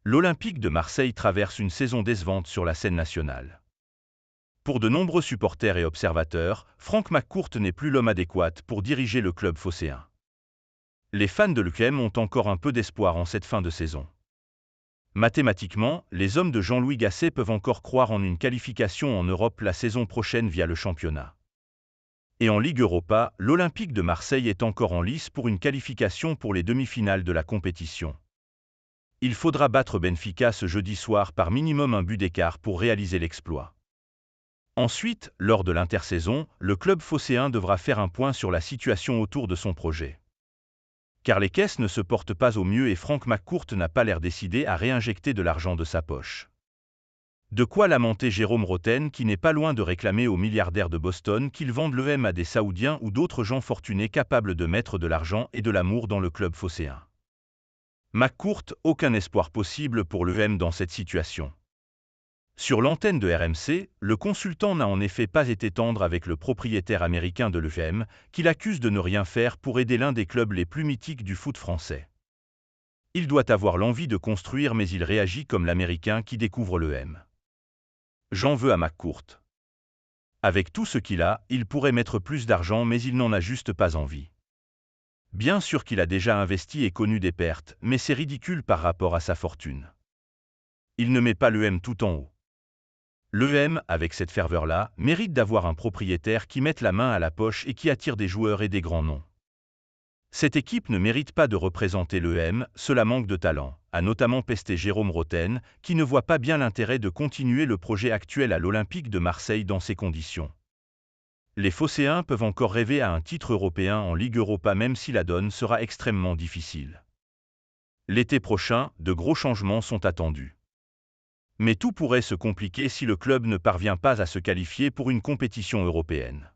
L'Olympique de Marseille traverse une saison décevante sur la scène nationale. Pour de nombreux supporters et observateurs, Franck McCourt n'est plus l'homme adéquat pour diriger le club phocéen. Les fans de l'UQM ont encore un peu d'espoir en cette fin de saison. Mathématiquement, les hommes de Jean-Louis Gasset peuvent encore croire en une qualification en Europe la saison prochaine via le championnat. Et en Ligue Europa, l'Olympique de Marseille est encore en lice pour une qualification pour les demi-finales de la compétition. Il faudra battre Benfica ce jeudi soir par minimum un but d'écart pour réaliser l'exploit. Ensuite, lors de l'intersaison, le club phocéen devra faire un point sur la situation autour de son projet. Car les caisses ne se portent pas au mieux et Franck McCourt n'a pas l'air décidé à réinjecter de l'argent de sa poche. De quoi lamenter Jérôme Roten qui n'est pas loin de réclamer aux milliardaires de Boston qu'ils vendent l'EM à des Saoudiens ou d'autres gens fortunés capables de mettre de l'argent et de l'amour dans le club phocéen. McCourt, aucun espoir possible pour l'EM dans cette situation. Sur l'antenne de RMC, le consultant n'a en effet pas été tendre avec le propriétaire américain de l'EM, qu'il accuse de ne rien faire pour aider l'un des clubs les plus mythiques du foot français. Il doit avoir l'envie de construire mais il réagit comme l'Américain qui découvre l'EM. J'en veux à McCourt. Avec tout ce qu'il a, il pourrait mettre plus d'argent mais il n'en a juste pas envie. Bien sûr qu'il a déjà investi et connu des pertes, mais c'est ridicule par rapport à sa fortune. Il ne met pas l'EM tout en haut. L'EM, avec cette ferveur-là, mérite d'avoir un propriétaire qui mette la main à la poche et qui attire des joueurs et des grands noms. Cette équipe ne mérite pas de représenter l'EM, cela manque de talent, a notamment pesté Jérôme Roten, qui ne voit pas bien l'intérêt de continuer le projet actuel à l'Olympique de Marseille dans ces conditions. Les phocéens peuvent encore rêver à un titre européen en Ligue Europa même si la donne sera extrêmement difficile. L'été prochain, de gros changements sont attendus. Mais tout pourrait se compliquer si le club ne parvient pas à se qualifier pour une compétition européenne.